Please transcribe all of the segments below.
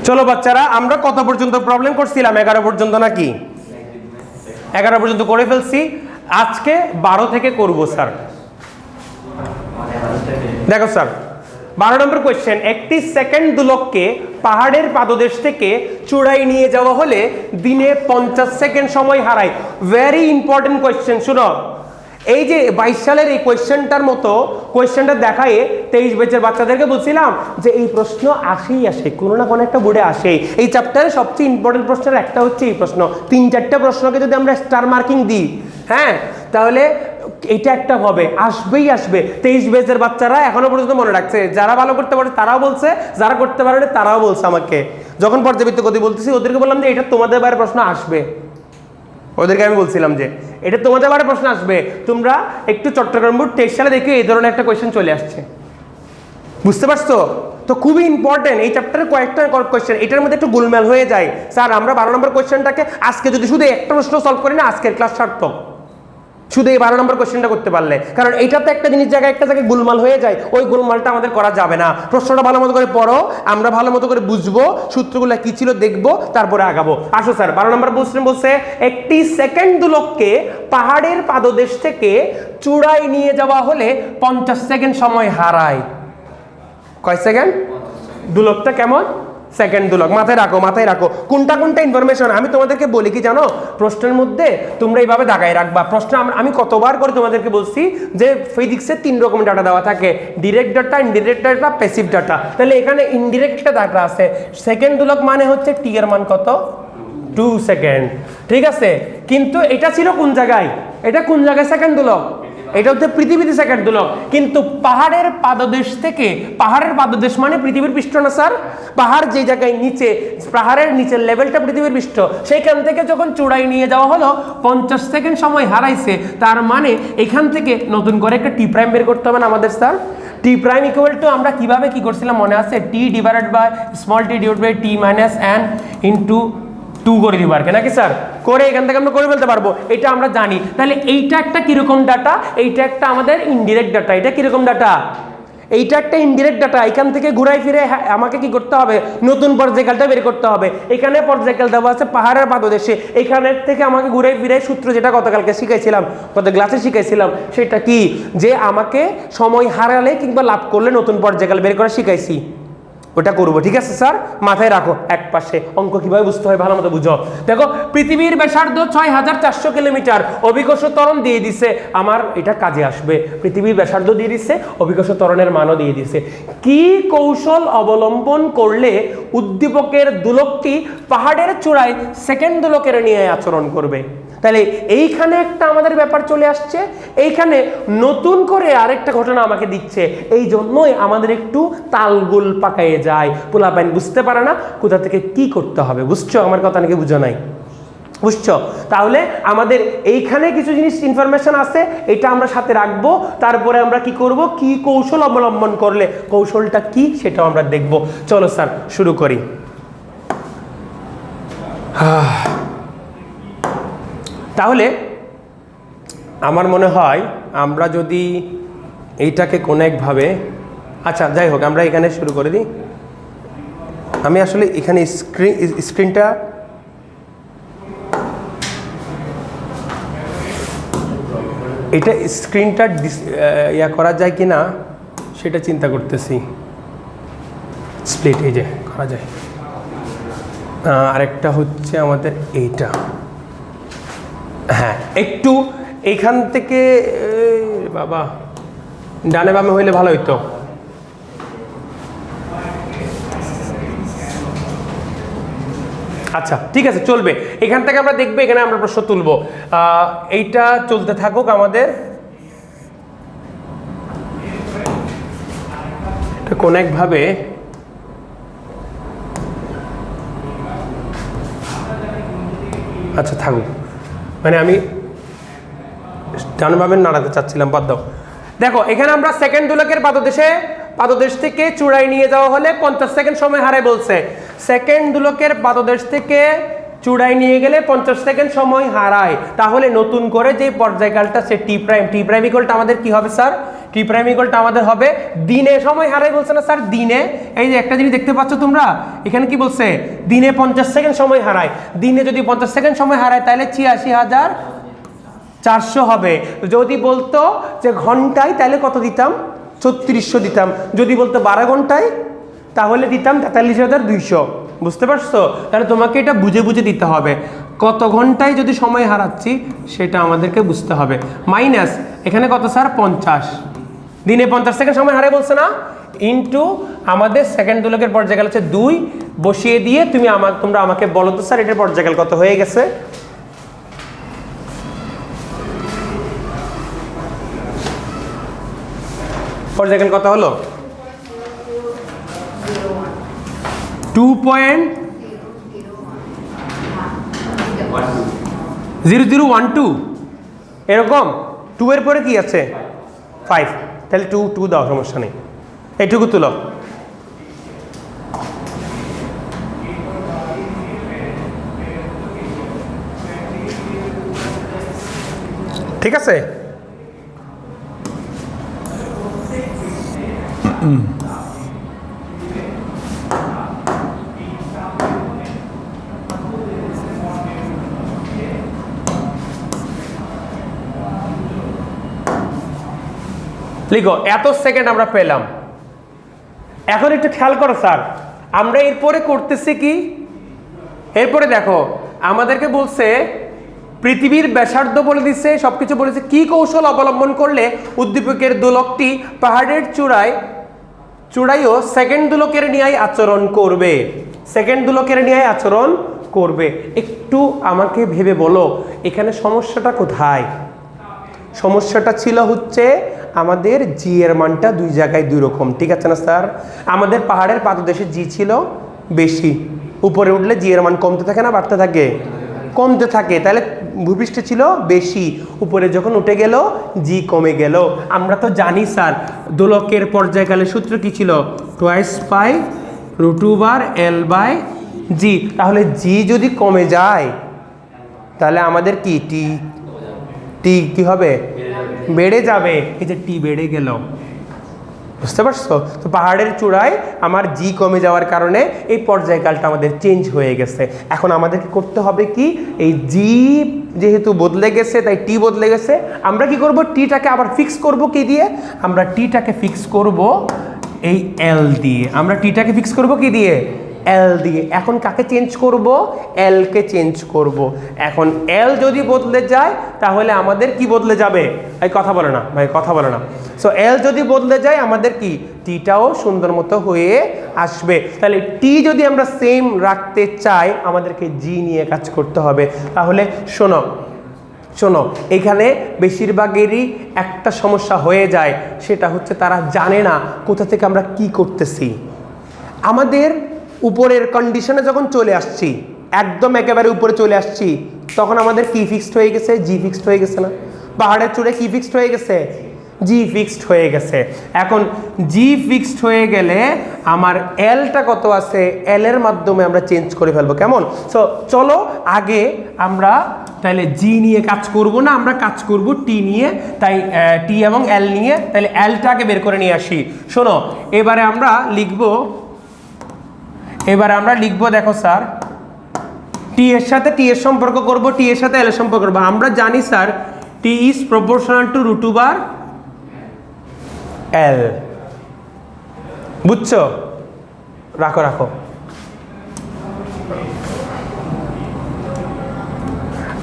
চলো বাচ্চারা, আমরা কত পর্যন্ত প্রবলেম করছিলাম? 11 পর্যন্ত নাকি? 11 পর্যন্ত করে ফেলছি। আজকে 12 থেকে করব স্যার। দেখো স্যার, 12 নম্বর কোয়েশ্চেন, একটি সেকেন্ড দোলককে পাহাড়ের পাদদেশ থেকে চূড়ায় নিয়ে যাওয়া হলে দিনে 50 সেকেন্ড সময় হারায়। Very important question. শুনো, এই যে 22 সালের এই কোয়েশ্চেনটার মতো কোয়েশ্চেনটা দেখায় 23 ব্যাচের বাচ্চাদেরকে বলছিলাম যে এই প্রশ্ন আসেই আসে, কোনো না কোনো একটা বোর্ডে আসে। এই চ্যাপ্টারে সবচেয়ে ইম্পর্টেন্ট প্রশ্নের একটা হচ্ছে এই প্রশ্ন। 3-4টা প্রশ্নকে যদি আমরা স্টার মার্কিং দিই, হ্যাঁ, তাহলে এটা একটা হবে, আসবেই আসবে। 23 ব্যাচের বাচ্চারা এখনো পর্যন্ত মনে রাখছে, যারা ভালো করতে পারে তারাও বলছে, যারা করতে পারে তারাও বলছে আমাকে। যখন পর্যাবৃত্ত গতি বলতেছি ওদেরকে বললাম যে এটা তোমাদের বাইরে প্রশ্ন আসবে। ওদেরকে আমি বলছিলাম যে এটা তোমাদের বারে প্রশ্ন আসবে, তোমরা একটু চট্টগ্রাম বোর্ড 23 সালে দেখে এই ধরনের একটা কোয়েশ্চেন চলে আসছে। বুঝতে পারছো তো? খুবই ইম্পর্টেন্ট এই চ্যাপ্টারের কয়েকটা কোয়েশ্চেন, এটার মধ্যে একটু গোলমেল হয়ে যায়। স্যার আমরা 12 নম্বর কোয়েশ্চেনটাকে আজকে যদি শুধু একটা প্রশ্ন সলভ করি না, আজকের ক্লাস সার্থক, শুধু এই 12 নম্বর কোয়েশ্চেনটা করতে পারলে। কারণ এইটাতে একটা জিনিস জায়গায় একটা জায়গায় গোলমাল হয়ে যায়, ওই গোলমালটা আমাদের করা যাবে না। প্রশ্নটা ভালো মতো করে পড়ো, আমরা ভালো মতো করে বুঝবো, সূত্রগুলো কি ছিল দেখবো, তারপরে আগাবো। আসো স্যার, 12 নম্বর বলছে একটি সেকেন্ড দোলককে পাহাড়ের পাদদেশ থেকে চূড়ায় নিয়ে যাওয়া হলে 50 সেকেন্ড সময় হারায়। কয় সেকেন্ড? দোলকটা কেমন? সেকেন্ড দোলক। মাথায় রাখো, মাথায় রাখো কোনটা কোনটা ইনফরমেশন আমি তোমাদেরকে বলি কি জানো, প্রশ্নের মধ্যে তোমরা এইভাবে দাগায় রাখবা। প্রশ্ন আমি কতবার করে তোমাদেরকে বলছি যে ফিজিক্সে 3 রকম ডাটা দেওয়া থাকে, direct data, indirect data, passive data. তাহলে এখানে ইনডিরেক্ট একটা ডাটা আছে। সেকেন্ড দোলক মানে হচ্ছে টি এর মান কত? 2 সেকেন্ড, ঠিক আছে। কিন্তু এটা ছিল কোন জায়গায়? এটা কোন জায়গায় সেকেন্ড দোলক? এটা হচ্ছে পৃথিবীতে সেকেন্ড দোলক। কিন্তু পাহাড়ের পাদদেশ থেকে, পাহাড়ের পাদদেশ মানে পৃথিবীর পৃষ্ঠ না স্যার? পাহাড় যে জায়গায় নিচে, পাহাড়ের নিচের লেভেলটা পৃথিবীর পৃষ্ঠ, সেইখান থেকে যখন চূড়ায় নিয়ে যাওয়া হলো 50 সেকেন্ড সময় হারাইছে। তার মানে এখান থেকে নতুন করে একটা টি প্রাইম বের করতে হবে না আমাদের sir? T prime equal to আমরা কিভাবে কি করছিলাম মনে আছে? T divided by small T divided by T minus N into 2 করে দিব আর কি, নাকি স্যার? করে এখান থেকে আমরা করে ফেলতে পারবো, এটা আমরা জানি। তাহলে এইটা একটা কিরকম ডাটা? এইটা একটা আমাদের ইনডিরেক্ট ডাটা। এটা কিরকম ডাটা? এইটা একটা ইনডিরেক্ট ডাটা। এখান থেকে ঘুরাই ফিরে আমাকে কি করতে হবে? নতুন পর্যায়কালটা বের করতে হবে। এখানে পর্যায়কাল দেওয়া আছে পাহাড়ের পাদদেশে, এখানের থেকে আমাকে ঘুরাই ফিরে সূত্র যেটা গতকালকে শিখাইছিলাম, গত ক্লাসে শিখাইছিলাম, সেটা কি যে আমাকে সময় হারালে কিংবা লাভ করলে নতুন পর্যায়কাল বের করা শিখাইছি, ওটা করবো। ঠিক আছে স্যার, মাথায় রাখো। এক পাশে অঙ্ক কিভাবে বুঝতে হয় ভালো মতো বুঝো। দেখো, পৃথিবীর ব্যাসার্ধ 6400 কিলোমিটার, অভিকর্ষ ত্বরণ দিয়ে দিছে আমার, এটা কাজে আসবে। পৃথিবীর ব্যাসার্ধ দিয়ে দিচ্ছে, অভিকর্ষ ত্বরণের মানও দিয়ে দিছে। কি কৌশল অবলম্বন করলে উদ্দীপকের দোলকটি পাহাড়ের চূড়ায় সেকেন্ড দোলকের নিয়ে আচরণ করবে? তাহলে এইখানে একটা আমাদের ব্যাপার চলে আসছে, এইখানে নতুন করে আরেকটা ঘটনা আমাকে দিচ্ছে। এই জন্যই আমাদের একটু তালগোল পাকায়ে যায়, পোলাপাইন বুঝতে পারে না কোথা থেকে কি করতে হবে। বুঝছো আমার কথা? নাকি বুঝো নাই? বুঝছো? তাহলে আমাদের এইখানে কিছু জিনিস ইনফরমেশন আছে, এটা আমরা সাথে রাখবো। তারপরে আমরা কি করব, কি কৌশল অবলম্বন করলে, কৌশলটা কি সেটাও আমরা দেখব। চলো স্যার শুরু করি। তাহলে আমার মনে হয় আমরা যদি এইটাকে কোনো একভাবে, আচ্ছা যাই হোক, আমরা এখানে শুরু করে দিই। আমি আসলে এখানে স্ক্রিনটা এটা স্ক্রিনটা ইয়া করা যায় কি না সেটা চিন্তা করতেছি। স্প্লিট এই যে করা যায়। আরেকটা হচ্ছে আমাদের এইটা, হ্যাঁ একটু এখান থেকে বাবা ডানে বামে হইলে ভালো হইতো। আচ্ছা ঠিক আছে, চলবে। এখান থেকে আমরা দেখবো, এখানে আমরা প্রশ্ন তুলবো। এইটা চলতে থাকুক আমাদের। এটা কোন একভাবে আচ্ছা থাকুক, মানে আমি ডানভাবে নাড়াতে চাচ্ছিলাম, বাদ দাও। দেখো এখানে আমরা সেকেন্ড দোলকের পাদদেশ থেকে চূড়ায় নিয়ে যাওয়া হলে 50 সেকেন্ড সময় হারে বলছে। সেকেন্ড দোলকের পাদদেশ থেকে চূড়ায় নিয়ে গেলে 50 সেকেন্ড সময় হারায়। তাহলে নতুন করে যে পর্যায়কালটা সে টি প্রাইম ইকুয়ালটা আমাদের কি হবে স্যার? টি প্রাইম ইকুয়ালটা আমাদের হবে দিনে সময় হারাই বলছে না স্যার, দিনে এই যে একটা জিনিস দেখতে পাচ্ছ তোমরা এখানে কি বলছে দিনে 50 সেকেন্ড সময় হারায়। দিনে যদি 50 সেকেন্ড সময় হারায় তাহলে 86,400 হবে। যদি বলতো যে ঘন্টায় তাহলে কত দিতাম 3600 দিতাম। যদি বলতো 12 ঘন্টায় তাহলে দিতাম 43,200। বুঝতে পারছো? তাহলে তোমাকে এটা বুঝে বুঝে দিতে হবে কত ঘন্টায় যদি সময় হারাচ্ছি সেটা আমাদেরকে বুঝতে হবে। মাইনাস এখানে কত স্যার 50, দিনে 50 সেকেন্ড সময় হারায় বলছে না, ইনটু আমাদের সেকেন্ড দোলকের পর্যায়কাল হচ্ছে 2 বসিয়ে দিয়ে তোমরা আমাকে বলো তো স্যার এটার পর্যায়কাল কত হয়ে গেছে। পর্যায়কাল কত হলো 2.0012 এরকম। 2 এর পরে কি আছে 5, তাহলে 2 দাও, সমস্যা নেই, এইটুকু তুলো। ঠিক আছে, লিখো এত সেকেন্ড আমরা পেলাম। এখন একটু খেয়াল করো স্যার, আমরা এরপরে করতেছি কি, এরপরে দেখো আমাদেরকে বলছে পৃথিবীর ব্যাসার্ধ বলে দিচ্ছে, সবকিছু বলেছে, কি কৌশল অবলম্বন করলে উদ্দীপকের দোলকটি পাহাড়ের চূড়ায়ও সেকেন্ড দোলকের ন্যায় আচরণ করবে, সেকেন্ড দোলকের ন্যায় আচরণ করবে। একটু আমাকে ভেবে বলো এখানে সমস্যাটা কোথায়? সমস্যাটা ছিল হচ্ছে আমাদের জি এর মানটা দুই জায়গায় দুই রকম, ঠিক আছে না স্যার? আমাদের পাহাড়ের পাদদেশে জি ছিল বেশি, উপরে উঠলে জি এর মান কমতে থাকে না বাড়তে থাকে? কমতে থাকে। তাহলে ভূপৃষ্ঠে ছিল বেশি, উপরে যখন উঠে গেল জি কমে গেল। আমরা তো জানি স্যার দোলকের পর্যায়কালের সূত্র কি ছিল, 2 পাই √L/g। তাহলে জি যদি কমে যায় তাহলে আমাদের কি টি কি হবে, বেড়ে যাবে। এই যে টি বেড়ে গেল, বুঝতে পারছো? তো পাহাড়ের চূড়ায় আমার জি কমে যাওয়ার কারণে এই পর্যায়কালটা আমাদের চেঞ্জ হয়ে গেছে। এখন আমাদেরকে করতে হবে কি, এই জি যেহেতু বদলে গেছে তাই টি বদলে গেছে, আমরা কি করব, টিটাকে আবার ফিক্স করব কি দিয়ে, আমরা টিটাকে ফিক্স করব এই এল দিয়ে। আমরা টিটাকে ফিক্স করব কি দিয়ে, এল দিয়ে। এখন কাকে চেঞ্জ করব, এল কে চেঞ্জ করব। এখন এল যদি বদলে যায় তাহলে আমাদের কি বদলে যাবে, এই কথা বলে না ভাই, কথা বলে না। সো এল যদি বদলে যায় আমাদের কি টিটাও সুন্দর মতো হয়ে আসবে। তাহলে টি যদি আমরা সেম রাখতে চাই আমাদেরকে জি নিয়ে কাজ করতে হবে। তাহলে শোনো এখানে বেশিরভাগেরই একটা সমস্যা হয়ে যায়, সেটা হচ্ছে তারা জানে না কোথা থেকে আমরা কি করতেছি। আমাদের উপরের কন্ডিশনে যখন চলে আসছি, একদম একেবারে উপরে চলে আসছি, তখন আমাদের কি ফিক্সড হয়ে গেছে, জি ফিক্সড হয়ে গেছে না? পাহাড়ের চূড়ে কি ফিক্সড হয়ে গেছে, জি ফিক্সড হয়ে গেছে। এখন জি ফিক্সড হয়ে গেলে আমার এলটা কত আছে, এল এর মাধ্যমে আমরা চেঞ্জ করে ফেলবো, কেমন? সো চলো আগে আমরা তাহলে জি নিয়ে কাজ করব না, আমরা কাজ করব টি নিয়ে। তাই টি এবং এল নিয়ে, তাহলে এলটাকে বের করে নিয়ে আসি। শোনো এবারে আমরা লিখবো, দেখো স্যার টি এর সাথে টি এর সম্পর্ক করব, টি এর সাথে এল এর সম্পর্ক করবো। আমরা জানি sir T is proportional to √L, বুঝছো? রাখো।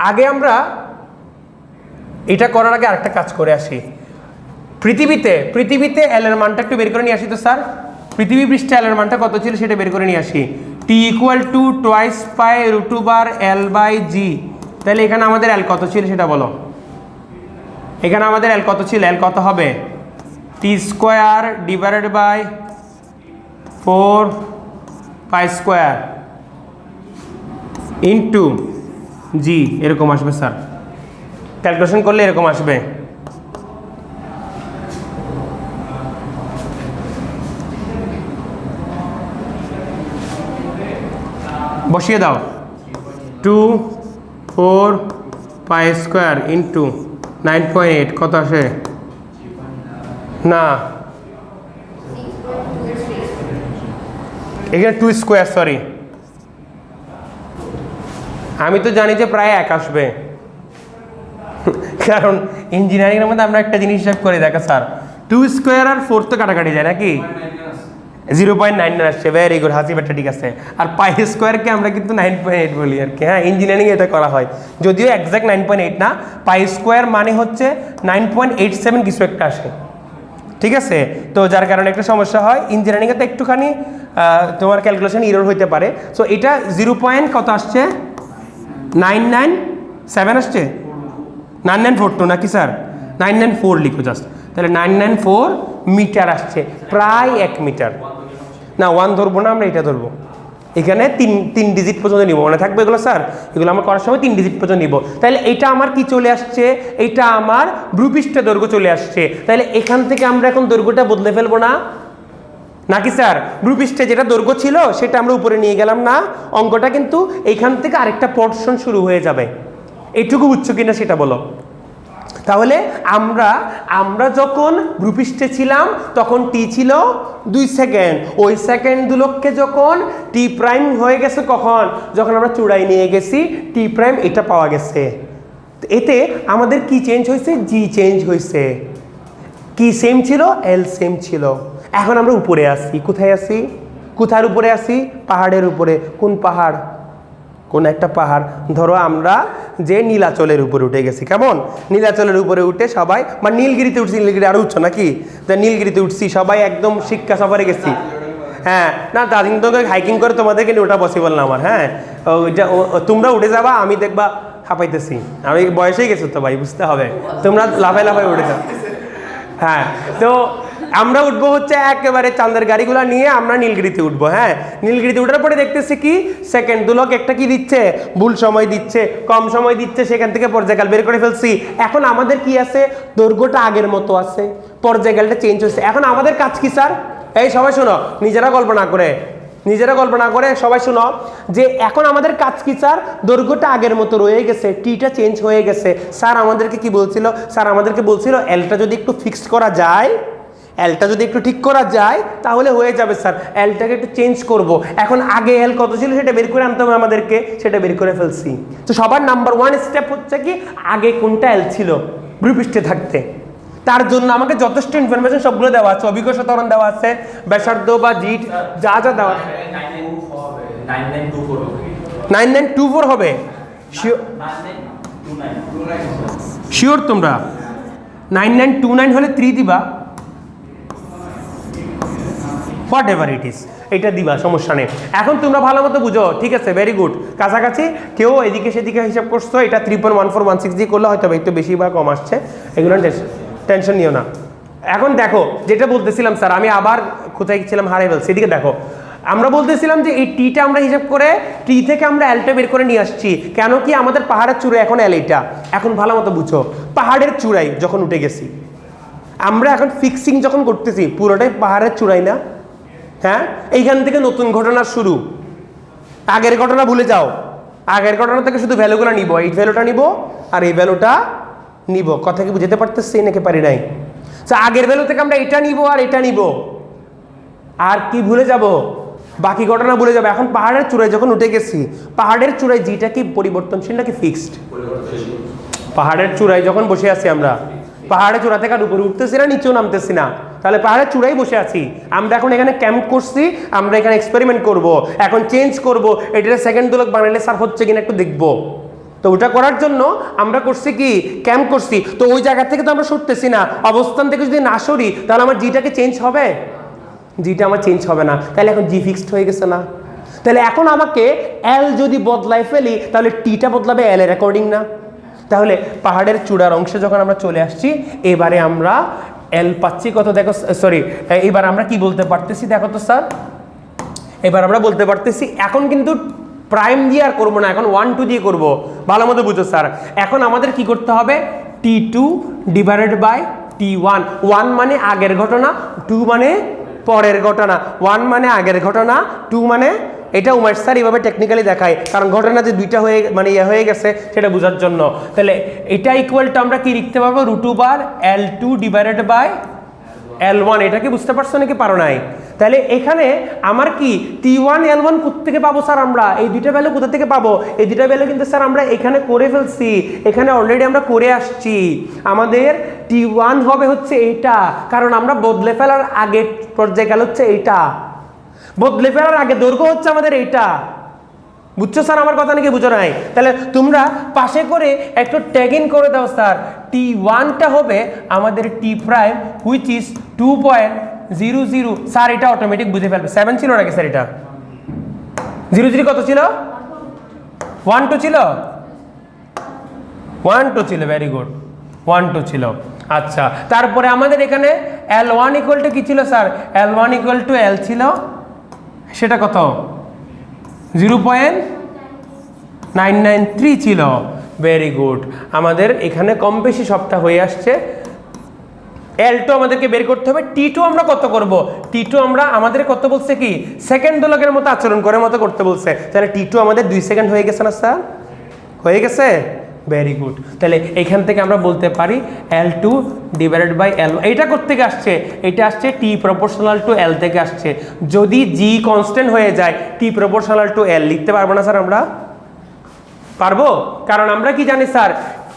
আগে আমরা এটা করার আগে আরেকটা কাজ করে আসি। পৃথিবীতে এল এর মানটা একটু বের করে নিয়ে আসি তো স্যার। পৃথিবী পৃষ্ঠে এল এর মানটা কত ছিল সেটা বের করে নিয়ে আসি। টি ইকুয়াল টু 2 পাই √L/g। তাহলে এখানে আমাদের এল কত ছিল সেটা বলো। এখানে আমাদের এল কত ছিল, এল কত হবে, t² ডিভাইডেড বাই 4 পাই² ইন্টু জি, এরকম আসবে স্যার। ক্যালকুলেশন করলে এরকম আসবে। বসিয়ে দাও, 2 4 পাই² ইন্টু 9.8 কত আসে, না, এখানে 2 স্কোয়ার, সরি আমি তো জানি যে প্রায় 1 আসবে, কারণ ইঞ্জিনিয়ারিংয়ের মধ্যে আমরা একটা জিনিস হিসাব করে দেখো স্যার, 2 স্কোয়ার আর 4 তো কাটাকাটি যায় নাকি, 0.9 আসছে, ভেরি গুড, হাসি ব্যাটা ঠিক আছে। আর পাই স্কোয়ারকে আমরা কিন্তু 9.8 বলি আর কি, হ্যাঁ ইঞ্জিনিয়ারিং এটা করা হয়, যদিও এক্সাক্ট 9.8 না, পাই স্কোয়ার মানে হচ্ছে 9.87 কিছু একটা আসে, ঠিক আছে। তো যার কারণে একটা সমস্যা হয় ইঞ্জিনিয়ারিংয়ে, তো একটুখানি তোমার ক্যালকুলেশন ইরর হইতে পারে। সো এটা 0. কত আসছে, 997 আসছে, 9942 নাকি স্যার, 994 লিখো জাস্ট, তাহলে 994 মিটার আসছে, প্রায় 1 মিটার। না 1 ধরবো না, আমরা এটা ধরবো, এখানে তিন ডিজিট পর্যন্ত নিব, মনে থাকবে এগুলো স্যার, এগুলো আমরা করার সময় 3 ডিজিট পর্যন্ত নিব। তাহলে এটা আমার কি চলে আসছে, এটা আমার ভূপৃষ্ঠের দৈর্ঘ্য চলে আসছে। তাহলে এখান থেকে আমরা এখন দৈর্ঘ্যটা বদলে ফেলবো না নাকি স্যার, ভূপৃষ্ঠে যেটা দৈর্ঘ্য ছিল সেটা আমরা উপরে নিয়ে গেলাম না, অঙ্কটা কিন্তু এইখান থেকে আরেকটা পোর্শন শুরু হয়ে যাবে। এইটুকু বুঝছো কিনা সেটা বলো। তাহলে আমরা যখন ভূপৃষ্ঠে ছিলাম তখন টি ছিল 2 সেকেন্ড, ওই সেকেন্ড দুলককে যখন টি প্রাইম হয়ে গেছে কখন, যখন আমরা চূড়ায় নিয়ে গেছি টি প্রাইম, এটা পাওয়া গেছে। এতে আমাদের কি চেঞ্জ হয়েছে, জি চেঞ্জ হয়েছে, কি সেম ছিল, এল সেম ছিল। এখন আমরা উপরে আসি, কোথায় আসি, কোথার উপরে আসি, পাহাড়ের উপরে। কোন পাহাড়, কোন একটা পাহাড়, ধরো আমরা যে নীলাচলের উপরে উঠে গেছি, কেমন, নীলাচলের উপরে উঠে সবাই, বা নীলগিরিতে উঠছি, নীলগিরি আরো উঠছো নাকি, তা নীলগিরিতে উঠছি সবাই, একদম শিক্ষা সফরে গেছি, হ্যাঁ না দার্জিলিং তো হাইকিং করে তোমাদেরকে নিয়ে ওটা পসিবল না আমার, হ্যাঁ তোমরা উঠে যাবা, আমি দেখবা হাঁপাইতেছি, আমি বয়সেই গেছো তো ভাই, বুঝতে হবে, তোমরা লাফাই লাফাই উঠে যাও। হ্যাঁ, তো আমরা উঠবো হচ্ছে একেবারে চাঁদের গাড়িগুলো নিয়ে আমরা নীলগিরিতে উঠবো। হ্যাঁ, নীলগিরিতে উঠার পরে দেখতেছি কি সেকেন্ড দুলক একটা কি দিচ্ছে, ভুল সময় দিচ্ছে, কম সময় দিচ্ছে, সেখান থেকে পর্যায়কাল বের করে ফেলছি। এখন আমাদের কি আছে, দৈর্ঘ্যটা আগের মতো আছে, পর্যায়কালটা চেঞ্জ হচ্ছে। এখন আমাদের কাজ কি স্যার, এই সবাই শোনো, নিজেরা কল্পনা করে সবাই শোনো, যে এখন আমাদের কাজ কি স্যার, দৈর্ঘ্যটা আগের মতো রয়ে গেছে, টিটা চেঞ্জ হয়ে গেছে। স্যার আমাদেরকে কি বলছিল, স্যার আমাদেরকে বলছিল এলটা যদি একটু ফিক্সড করা যায়, এলটা যদি একটু ঠিক করা যায় তাহলে হয়ে যাবে স্যার, এলটাকে একটু চেঞ্জ করব। এখন আগে এল কত ছিল সেটা বের করে আনতে হবে আমাদেরকে, সেটা বের করে ফেলছি। তো সবার নাম্বার 1 স্টেপ হচ্ছে কি, আগে কোনটা এল ছিল ভূপৃষ্ঠে থাকতে, তার জন্য আমাকে যথেষ্ট ইনফরমেশন সবগুলো দেওয়া আছে, অভিকর্ষ ত্বরণ দেওয়া আছে, ব্যাসার্ধ বা জিট যা যা দেওয়া আছে। 9924 হবে, শিওর তোমরা 9929 হলে 3 দিবা, হোয়াট এভার ইট ইজ, এটা দিবা, সমস্যা নেই। এখন তোমরা ভালো মতো বুঝো, ঠিক আছে, ভেরি গুড, কাছাকাছি, কেউ এদিকে সেদিকে হিসাব করছো, এটা 3.1416 দিয়ে করলে হয়তো একটু বেশি বা কম আসছে, এগুলো টেনশন নিও না। এখন দেখো যেটা বলতেছিলাম স্যার, আমি আবার কোথায় ছিলাম, হারিয়ে ফেলছি, এদিকে দেখো, আমরা বলতেছিলাম যে এই টিটা আমরা হিসাব করে টি থেকে আমরা এলটা বের করে নিয়ে আসছি, কেন কি আমাদের পাহাড়ের চূড়ায় এখন এল এইটা। এখন ভালো মতো বুঝো, পাহাড়ের চূড়ায় যখন উঠে গেছি আমরা, এখন ফিক্সিং যখন করতেছি পুরোটাই পাহাড়ের চূড়ায় না, হ্যাঁ, এইখান থেকে নতুন ঘটনা শুরু, আগের ঘটনা ভুলে যাও, আগের ঘটনা থেকে শুধু ভ্যালুগুলো নিব, এই ভ্যালুটা নিব আর এই ভ্যালুটা নিব, কথা কি বুঝতে পারতেছি নাকি পারি নাই। আগের ভ্যালু থেকে আমরা এটা নিব আর এটা নিব, আর কি ভুলে যাব, বাকি ঘটনা ভুলে যাবে। এখন পাহাড়ের চূড়ায় যখন উঠে গেছি, পাহাড়ের চূড়ায় জিটা কি পরিবর্তনশীল নাকি ফিক্সড, পাহাড়ের চূড়ায় যখন বসে আছি আমরা, পাহাড়ের চূড়া থেকে আর উপরে উঠতেছি না, নিচেও নামতেছি না, তাহলে পাহাড়ের চূড়াই বসে আছি আমরা। এখন এখানে ক্যাম্প করছি, আমরা এখানে এক্সপেরিমেন্ট করব, এখন চেঞ্জ করব, এটা সেকেন্ড দোলক বানাইলে স্যার হচ্ছে কিনা একটু দেখবো। তো ওটা করার জন্য আমরা করছি কি, ক্যাম্প করছি। তো ওই জায়গা থেকে তো আমরা সরতেছি না, অবস্থান থেকে যদি না সরি তাহলে আমার জিটাকে চেঞ্জ হবে, জিটা আমার চেঞ্জ হবে না, তাহলে এখন জি ফিক্সড হয়ে গেছে না। তাহলে এখন আমাকে এল যদি বদলাই ফেলি তাহলে টিটা বদলাবে এল এর অ্যাকর্ডিং না। তাহলে পাহাড়ের চূড়ার অংশে যখন আমরা চলে আসছি, এবারে আমরা এল পাচ্ছি কত দেখো, সরি এবার আমরা কি বলতে পারতেছি দেখো তো স্যার, এবার আমরা বলতে পারতেছি, এখন কিন্তু প্রাইম দিয়ে আর করবো না, এখন 1 2 দিয়ে করবো, ভালো মতো বুঝো স্যার। এখন আমাদের কি করতে হবে, T2 ডিভাইডেড বাই T1, 1 মানে আগের ঘটনা, 2 মানে পরের ঘটনা, 1 মানে আগের ঘটনা, 2 মানে, এটা উমেশ স্যার এইভাবে টেকনিক্যালি দেখায়, কারণ ঘটনা যে দুইটা হয়ে মানে ইয়ে হয়ে গেছে সেটা বোঝার জন্য। তাহলে এটা ইকুয়াল টু আমরা কি লিখতে পারবো, √2 L2 ডিভাইডেড বাই L1, এটা কি বুঝতে পারছো নাকি পারো নাই? তাহলে এখানে আমার কি T1 L1 কোথা থেকে পাবো স্যার? আমরা এই দুইটা ভ্যালু কোথা থেকে পাবো? এই দুইটা ভ্যালু কিন্তু স্যার আমরা এখানে করে ফেলছি, এখানে অলরেডি আমরা করে আসছি। আমাদের T1 হবে হচ্ছে এইটা, কারণ আমরা বদলে ফেলার আগে পর্যায়কাল হচ্ছে এইটা, বদলে ফেলার আগে দৈর্ঘ্য হচ্ছে আমাদের এইটা। বুঝছো স্যার আমার কথা নাকি বুঝো নাই? তাহলে তোমরা পাশে করে একটু ট্যাগ ইন করে দাও স্যার। T1টা হবে আমাদের T prime which is 2.00। Sir এটা অটোমেটিক বুঝে ফেলবে। 7 ছিল নাকি স্যার? এটা 00 কত ছিল? 1 2 ছিল, 1 2 ছিল, ভেরি গুড, 1 2 ছিল। আচ্ছা, তারপরে আমাদের এখানে L1 ইকুয়াল টু কি ছিল sir? L1 equal to L ছিল, সেটা কত? 0.993 ছিল, ভেরি গুড। আমাদের এখানে কম বেশি সবটা হয়ে আসছে। L2 আমাদেরকে বের করতে হবে। T2 আমরা কত করব? T2 আমরা আমাদের কত বলছে কি সেকেন্ড দোলকের মতো আচরণ করে মতো করতে বলছে। তাহলে T2 আমাদের 2 সেকেন্ড হয়ে গেছে না স্যার? হয়ে গেছে, ভেরি গুড। তাহলে এখান থেকে আমরা বলতে পারি L2 ডিভাইডেড বাই L1। এইটা কোথা থেকে আসছে? এটা আসছে T প্রপোর্শনাল টু L থেকে আসছে। যদি G কনস্ট্যান্ট হয়ে যায় T প্রপোর্শনাল টু L লিখতে পারবো না স্যার? আমরা পারবো, কারণ আমরা কি জানি sir? T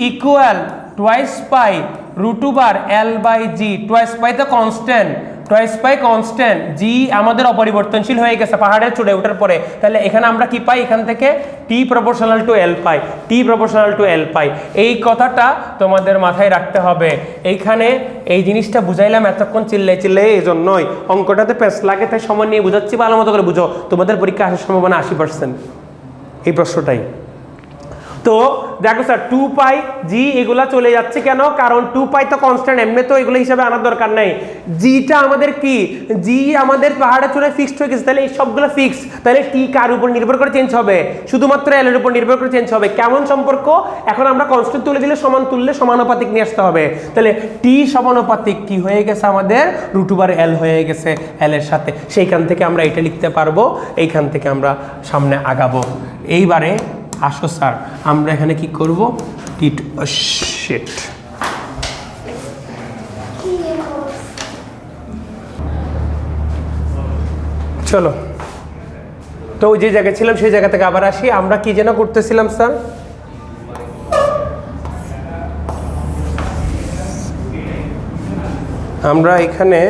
equal twice pi root over L by G। Twice pi তো constant, twice pi constant, G আমাদের অপরিবর্তনশীল হয়ে গেছে পাহাড়ের চূড়ে ওঠার পরে। তাহলে এখানে আমরা কি পাই? এখান থেকে T proportional to L pi, T proportional to L পাই। এই কথাটা তোমাদের মাথায় রাখতে হবে। এইখানে এই জিনিসটা বুঝাইলাম এতক্ষণ চিল্লাই চিল্লাই, এই জন্যই অঙ্কটাতে পেঁচ লাগে, তাই সময় নিয়ে বুঝাচ্ছি, ভালো মতো করে বুঝো। তোমাদের পরীক্ষা আসার সম্ভাবনা 80% এই প্রশ্নটাই। তো দেখো স্যার 2 পাই G এগুলা চলে যাচ্ছে কেন? কারণ 2 পাই তো কনস্ট্যান্ট, এমনি তো এগুলো হিসাবে আনার দরকার নাই। জিটা আমাদের কি, G আমাদের পাহাড়ে চলে ফিক্সড হয়ে গেছে, তাহলে এই সবগুলো ফিক্স। তাহলে T কার উপর নির্ভর করে চেঞ্জ হবে? শুধুমাত্র L এর উপর নির্ভর করে চেঞ্জ হবে। কেমন সম্পর্ক? এখন আমরা কনস্ট্যান্ট তুলে দিলে সমান তুললে সমানুপাতিক নিয়ে আসতে হবে। তাহলে T সমানুপাতিক কি হয়ে গেছে আমাদের? রুট ওভার L হয়ে গেছে L এর সাথে। সেইখান থেকে আমরা এটা লিখতে পারবো, এইখান থেকে আমরা সামনে আগাবো। এইবারে আসো স্যার, আমরা এখানে কি করব? T2 শিট, চলো তো যে জায়গায় ছিলাম সেই জায়গা থেকে আবার আসি। আমরা কি যেন করতেছিলাম স্যার? আমরা এখানে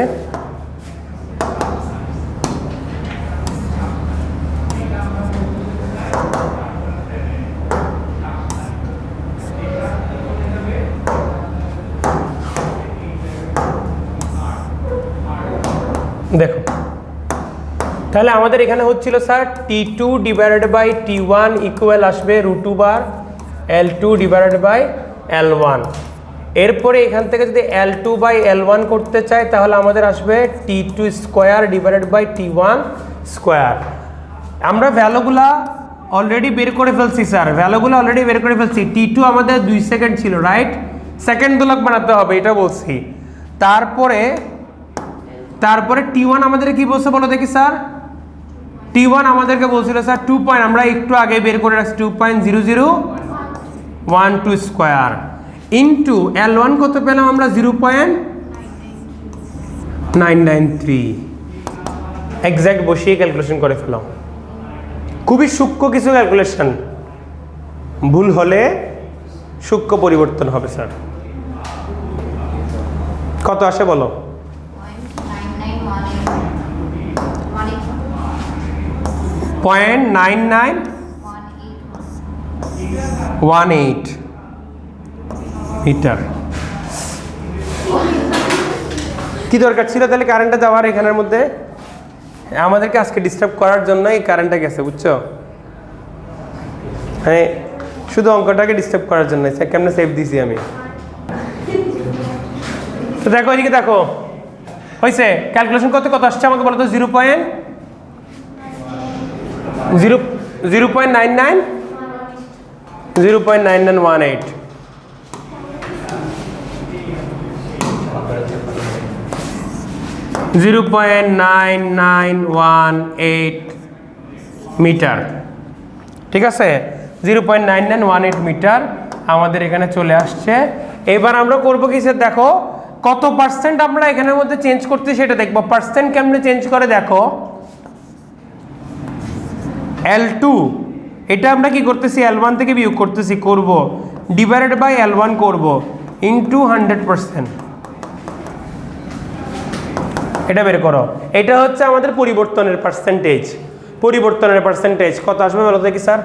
দেখো, তাহলে আমাদের এখানে হচ্ছিল sir T2 divided by T1 equal আসবে root over L2 divided by L1। এরপরে এখান থেকে যদি L2 বাই L1 করতে চাই তাহলে আমাদের আসবে T2 square divided by T1 square. আমরা ভ্যালুগুলা অলরেডি বের করে ফেলছি স্যার, ভ্যালুগুলো অলরেডি বের করে ফেলছি। T2 আমাদের 2 সেকেন্ড ছিল, রাইট? সেকেন্ড দোলক বানাতে হবে, এটা বলছি। তারপরে T1 আমাদের কি বলছে বলো দেখি স্যার? T1 আমাদেরকে বলছিল স্যার 2 পয়েন্ট, আমরা একটু আগে বের করে রাখছি 2.0012 স্কোয়ার ইন্টু L1 কত পেলাম আমরা? 0.993। এক্স্যাক্ট বসিয়ে ক্যালকুলেশন করে ফেলাম। খুবই সূক্ষ্ম কিছু ক্যালকুলেশন, ভুল হলে সূক্ষ্ম পরিবর্তন হবে স্যার। কত আসে বলো? 0.9918 মিটার। কি দরকার ছিল তাহলে কারেন্টটা যাওয়ার এখানের মধ্যে? আমাদেরকে আজকে ডিস্টার্ব করার জন্য এই কারেন্টটা গেছে, বুঝছো? হ্যাঁ, শুধু অঙ্কটাকে ডিস্টার্ব করার জন্য। কেমনে সেভ দিছি আমি। তো দেখো এদিকে দেখো, হয়েছে ক্যালকুলেশন করতে কত আসছে আমাকে বলো তো? 0.9918 0.9918 মিটার, ঠিক আছে? 0.9918 মিটার আমাদের এখানে চলে আসছে। এবার আমরা করবো কি স্যার? দেখো কত পার্সেন্ট আমরা এখানের মধ্যে চেঞ্জ করতে সেটা দেখবো। পার্সেন্ট কেমনে চেঞ্জ করে দেখো, L2 এটা আমরা কি করতেছি, L1 থেকে বিয়োগ করতেছি, করব ডিভাইডেড বাই L1 করব ইনটু 100%। এটা বের করো, এটা হচ্ছে আমাদের পরিবর্তনের পার্সেন্টেজ। পরিবর্তনের পার্সেন্টেজ কত আসবে বলো দেখি স্যার?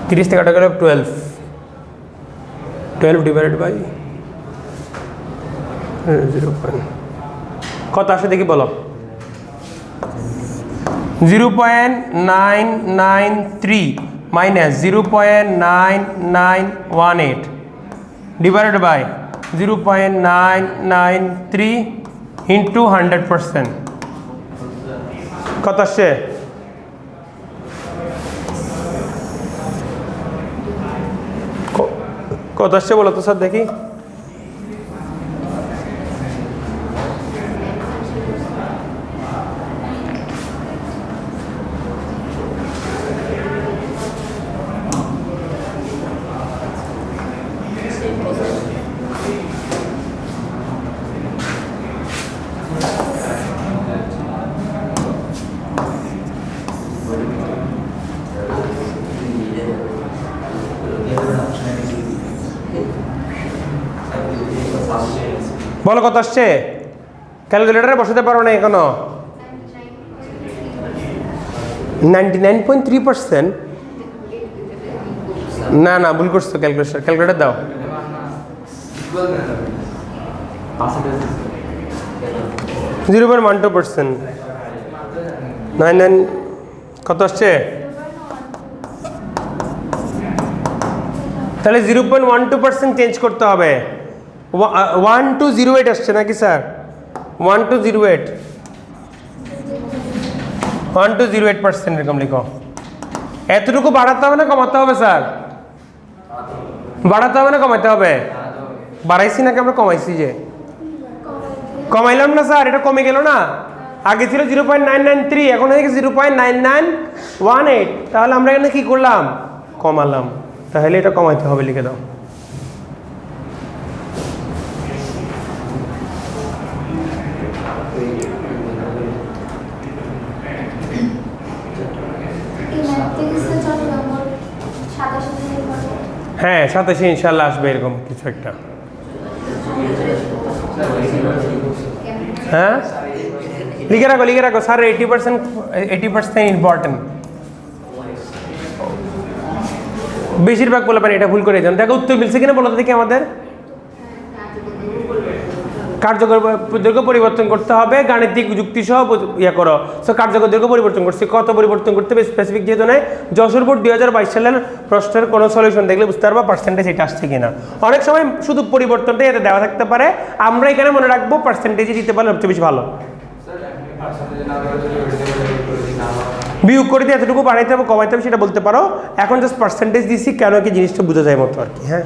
30 থেকে কাটা গেল 12 ডিভাইডেড বাই 0. কত আসে দেখি বলো? 0.993 মাইনাস 0.9918 ডিভাইডেড বাই 0.993 ইন্টু 100%। কত আসছে? কত আসছে বলো তো স্যার দেখি? বলো কত আসছে? ক্যালকুলেটারে বসাতে পারো না এখনো? 99.3%? না না, ভুল করছো। ক্যালকুলেটার দাও। 0.12%। 99 কত আসছে? তাহলে 0.12% চেঞ্জ করতে হবে। 1208 আসছে নাকি স্যার? 1208 1208% এরকম লিখো। এতটুকু বাড়াতে হবে না কমাতে হবে স্যার? বাড়াতে হবে না কমাতে হবে? বাড়াইছি নাকি আমরা কমাইছি? যে কমাইলাম না স্যার, এটা কমে গেল না? আগে ছিল 0.993, এখন হয়ে গেছে 0.9918। তাহলে আমরা এখানে কি করলাম? কমালাম। তাহলে এটা কমাইতে হবে, লিখে দাও। হ্যাঁ 27 ইনশাল্লাহ আসবে এরকম কিছু একটা। হ্যাঁ লিখে রাখো স্যার। 80% ইম্পর্টেন্ট। বেশিরভাগ বলে পারেন এটা ভুল করে যান। দেখো উত্তর মিলছে কিনা বলো দেখি আমাদের। কার্যকর দৈর্ঘ্য পরিবর্তন করতে হবে, গাণিতিক যুক্তি সহ ইয়ে করো। সো কার্যকর দৈর্ঘ্য পরিবর্তন করছি, কত পরিবর্তন করতে হবে স্পেসিফিক যেহেতু নেই। যশোর বোর্ড 2022 সালের প্রশ্নের কোনো সলিউশন দেখলে বুঝতে পারবা পার্সেন্টেজ এটা আসছে কিনা। অনেক সময় শুধু পরিবর্তনটাই এতে দেওয়া থাকতে পারে, আমরা এখানে মনে রাখবো পার্সেন্টেজে দিতে পারলে সবচেয়ে বেশি ভালো। বিয়োগ করে দিয়ে এতটুকু বাড়াইতে হবে কমাইতে হবে সেটা বলতে পারো। এখন জাস্ট পার্সেন্টেজ দিচ্ছি কেন কি জিনিসটা বোঝা যায় মতো আর কি। হ্যাঁ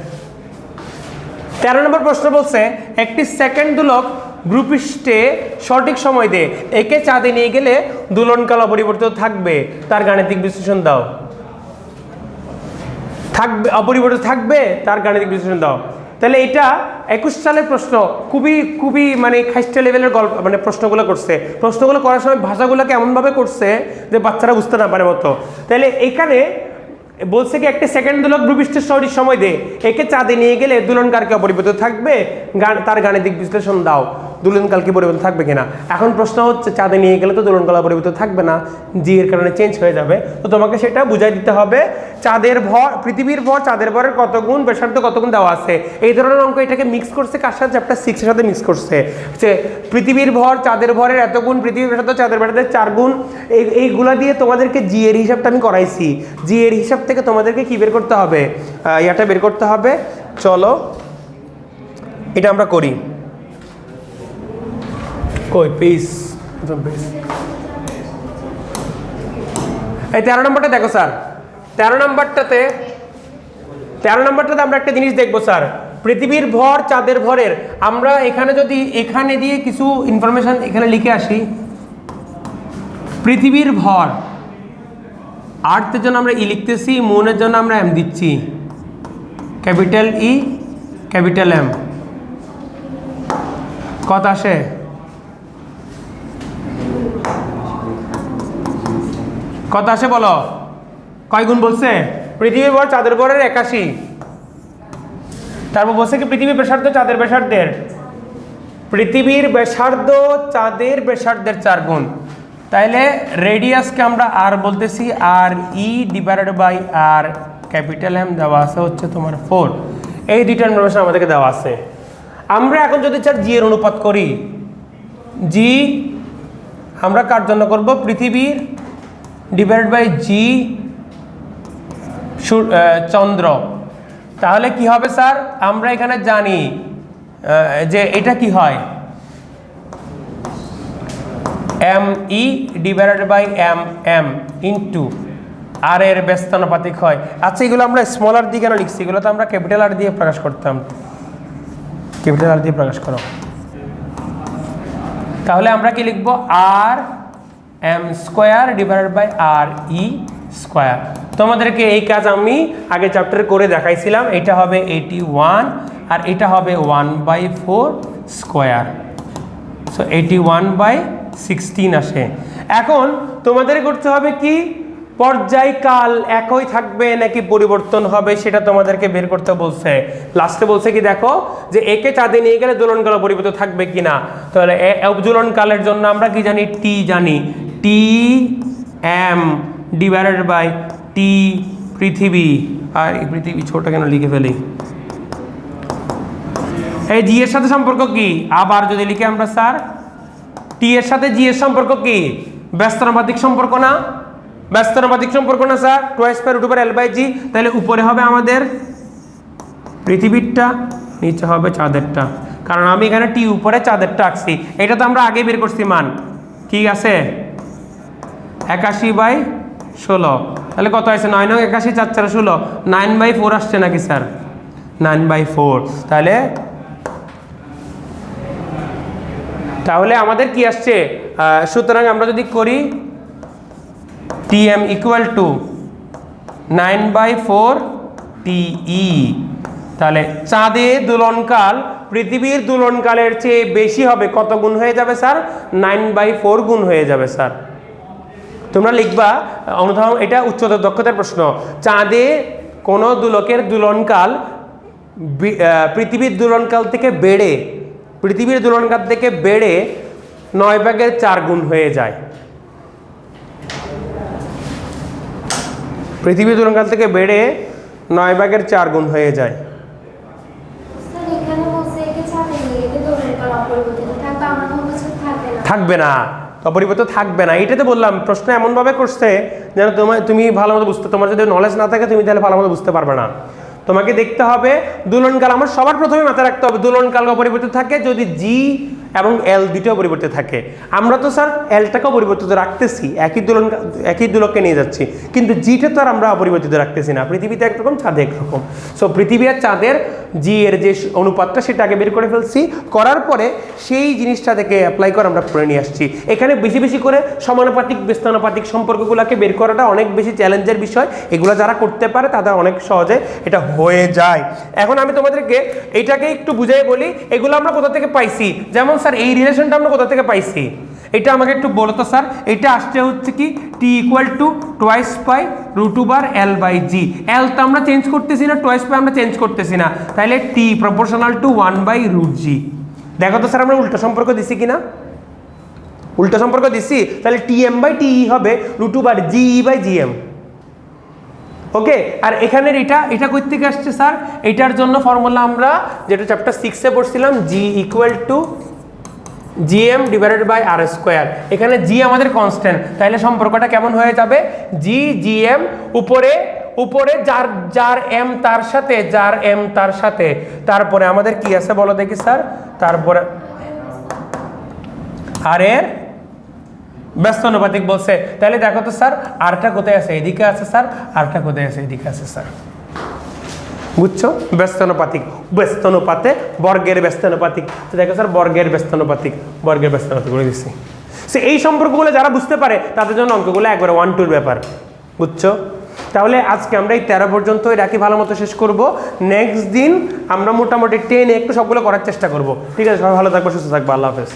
13 নম্বর প্রশ্ন বলছে, একটি সেকেন্ড দোলক গ্রুপিস্টে সঠিক সময় দে, একে চাঁদে নিয়ে গেলে দোলনকাল অপরিবর্তিত থাকবে, তার গাণিতিক বিশ্লেষণ দাও। থাকবে অপরিবর্তিত থাকবে, তার গাণিতিক বিশ্লেষণ দাও। তাহলে এটা 21 সালের প্রশ্ন, খুবই মানে খাইস্টা লেভেলের গল্প, মানে প্রশ্নগুলো করছে। প্রশ্নগুলো করার সময় ভাষাগুলোকে এমনভাবে করছে যে বাচ্চারা বুঝতে না পারে মতো। তাহলে এখানে বলছে কি একটি সেকেন্ড দোলক ভূপৃষ্ঠের সঠিক সময় দে, একে চাঁদে নিয়ে গেলে দোলনকাল কি অপরিবর্তিত থাকবে, তার গাণিতিক বিশ্লেষণ দাও। দোলনকাল কি পরিবর্তন থাকবে কিনা। এখন প্রশ্ন হচ্ছে চাঁদে নিয়ে গেলে তো দোলনকাল অপরিবর্তিত থাকবে না, জি এর কারণে চেঞ্জ হয়ে যাবে। তো তোমাকে সেটা বুঝাই দিতে হবে। চাঁদের ভর, পৃথিবীর ভর চাঁদের ভরের কত গুণ, ব্যাসার্ধ কত গুণ দেওয়া আছে। এই ধরনের অঙ্ক এটাকে মিক্স করছে কার সাথে? চ্যাপ্টার 6 এর সাথে মিক্স করছে। যে পৃথিবীর ভর চাঁদের ভরের এত গুণ, পৃথিবীর ব্যাসার্ধ চাঁদের ব্যাসার্ধের 4 গুণ। এইগুলা দিয়ে তোমাদেরকে জি এর হিসাবটা আমি করাইছি। জি এর হিসাব থেকে তোমাদেরকে কি বের করতে হবে? ইয়াটা বের করতে হবে। চলো এটা আমরা করি। কই পিস এই 13 নম্বরটা দেখো স্যার। 13 নম্বরটাতে আমরা একটা জিনিস দেখবো স্যার। পৃথিবীর ভর চাঁদের ভরের, আমরা এখানে যদি এখানে দিয়ে কিছু ইনফরমেশন এখানে লিখে আসি। পৃথিবীর ভর, আর্থের জন্য আমরা ই লিখতেছি, মুনের জন্য আমরা এম দিচ্ছি, ক্যাপিটাল ই ক্যাপিটাল এম কত আসে? কত আসে বলো? কয় গুণ বলছে? পৃথিবীর ভর চাঁদের ভরের 81। তারপর বলছে কি পৃথিবীর ব্যাসার্ধ চাঁদের ব্যাসার্ধের, পৃথিবীর ব্যাসার্ধ চাঁদের ব্যাসার্ধের 4 গুণ। তাইলে রেডিয়াসকে আমরা আর বলতেছি আর E divided by R capital M দেওয়া আছে হচ্ছে তোমার 4। এই দুইটা ইনফরমেশন আমাদেরকে দেওয়া আছে। আমরা এখন যদি চার জি এর অনুপাত করি, জি আমরা কার জন্য করব? পৃথিবীর ডিভাইডেড বাই জি চন্দ্র। তাহলে কি হবে স্যার? আমরা এখানে জানি যে এটা কি হয়, M E divided by M M into R এর ব্যস্তানুপাতিক হয়। আচ্ছা এগুলো আমরা স্মল আর দিয়ে কেন লিখছি? এগুলো তো আমরা ক্যাপিটাল আর দিয়ে প্রকাশ করতাম। ক্যাপিটাল আর দিয়ে প্রকাশ করো। তাহলে আমরা কি লিখব? R M square divided by R E square. তোমাদেরকে এই কাজ আমি আগে চ্যাপ্টারে করে দেখাইছিলাম। এটা হবে 81 আর এটা হবে 1/4 স্কোয়ার। সো 81/16 আসে। এখন তোমাদের করতে হবে কি, পর্যায়কাল একই থাকবে নাকি পরিবর্তন হবে সেটা তোমাদেরকে বের করতে বলছে। লাস্টে বলছে কি দেখো, যে একে চাঁদে নিয়ে গেলে দোলনকাল পরিবর্তন থাকবে কিনা। তাহলে দোলনকালের জন্য আমরা কি জানি? টি জানি, টি এম ডিভাইডেড বাই টি পৃথিবী। আর এই পৃথিবী ছোট কেন লিখে ফেলি? এই জি এর সাথে সম্পর্ক কি? আবার যদি লিখে আমরা স্যার, টি এর সাথে জি এর সম্পর্ক কি? ব্যস্তানুপাতিক সম্পর্ক না? ব্যস্তানুপাতিক সম্পর্ক না sir? Twice pi root over L by G. তাহলে উপরে হবে আমাদের পৃথিবীরটা, নিচে হবে চাঁদেরটা। কারণ আমি এখানে টি উপরে চাঁদেরটা আঁকছি। এটা তো আমরা আগে বের করছি মান। ঠিক আছে, 81/16। তাহলে কত আছে? 9 9 81 4 4 16। 9/4 আসছে নাকি স্যার? 9/4। তাহলে আমাদের কি আসছে? সুতরাং আমরা যদি করি টিএম ইকুয়াল টু 9/4 টিই, তাহলে চাঁদের দোলনকাল পৃথিবীর দোলনকালের চেয়ে বেশি হবে। কত গুণ হয়ে যাবে স্যার? 9/4 গুণ হয়ে যাবে স্যার। তোমরা লিখবা অনুধাবন, এটা উচ্চতর দক্ষতার প্রশ্ন। চাঁদে কোনো দোলকের দোলনকাল পৃথিবীর দোলনকাল থেকে বেড়ে, পৃথিবীর দোলনকাল থেকে বেড়ে 9/4 গুণ হয়ে যায়। পৃথিবীর দোলনকাল থেকে বেড়ে 9/4 গুণ হয়ে যায়। থাকবে না, অপরিবর্তিত থাকবে না। এটাতে বললাম প্রশ্ন এমনভাবে করছে যেন তুমি ভালো মতো বুঝতে, তোমার যদি নলেজ না থাকে তুমি তাহলে ভালো মতো বুঝতে পারবে না। তোমাকে দেখতে হবে দোলনকাল, আমার সবার প্রথমে মাথায় রাখতে হবে দোলনকাল অপরিবর্তিত থাকে যদি জি এবং এল দুটো পরিবর্তিত থাকে। আমরা তো স্যার এলটাকেও পরিবর্তিত রাখতেছি, একই দোলককে নিয়ে যাচ্ছি, কিন্তু জিটা তো আর আমরা অপরিবর্তিত রাখতেছি না। পৃথিবীতে একরকম, চাঁদে একরকম। সো পৃথিবী আর চাঁদের জি এর যে অনুপাতটা সেটা আগে বের করে ফেলছি, করার পরে সেই জিনিসটা থেকে অ্যাপ্লাই করে আমরা পড়ে নিয়ে আসছি। এখানে বেশি বেশি করে সমানুপাতিক ব্যস্তানুপাতিক সম্পর্কগুলোকে বের করাটা অনেক বেশি চ্যালেঞ্জের বিষয়। এগুলো যারা করতে পারে তাদের অনেক সহজে এটা হয়ে যায়। এখন আমি তোমাদেরকে এইটাকে একটু বুঝাই বলি, এগুলো আমরা কোথা থেকে পাইছি। যেমন স্যার এই রিলেশনটা আমরা কোথা থেকে পাইছি, এটা আমাকে একটু বলো তো স্যার। এটা আসছে হচ্ছে কি T equal to twice pi root over L by G. L তো আমরা চেঞ্জ করতেছি না, টোয়াইস পাই আমরা চেঞ্জ করতেছি না, তাহলে টি প্রপোর্শনাল টু 1/√g। দেখো তো স্যার আমরা উল্টো সম্পর্ক দিছি কিনা? উল্টো সম্পর্ক দিছি। তাহলে টি এম বাই টি হবে root over G by G M. Okay, আর এখানের এটা কই থেকে আসছে স্যার? এটার জন্য ফর্মুলা আমরা যেটা চ্যাপ্টার 6-এ পড়ছিলাম, G equal to GM divided by R square. এখানে জি আমাদের কনস্ট্যান্ট, তাহলে সম্পর্কটা কেমন হয়ে যাবে? জি জিএম উপরে উপরে যার এম তার সাথে, যার এম তার সাথে, তারপরে আমাদের কি আছে বলো দেখি স্যার? তারপরে আর এর ব্যস্তানুপাতিক বলছে। তাহলে দেখো তো স্যার আরটা কোথায় আছে? এদিকে আছে স্যার। আরটা কোথায় আছে? এদিকে আছে স্যার। বুঝছো? ব্যস্তানুপাতিক, ব্যস্তানুপাতে বর্গের ব্যস্তানুপাতিক। তো দেখো স্যার বর্গের ব্যস্তানুপাতিক, বর্গের ব্যস্তানুপাতিক করে দিচ্ছি। সে এই সম্পর্কগুলো যারা বুঝতে পারে তাদের জন্য অঙ্কগুলো একবারে 1-2 ব্যাপার। বুঝছো? তাহলে আজকে আমরা এই 13 পর্যন্তই রাখি, ভালো মতো শেষ করব। নেক্সট দিন আমরা মোটামুটি 10 একটু সবগুলো করার চেষ্টা করব। ঠিক আছে, সবাই ভালো থাকবো, সুস্থ থাকবো, আল্লাহ হাফেজ।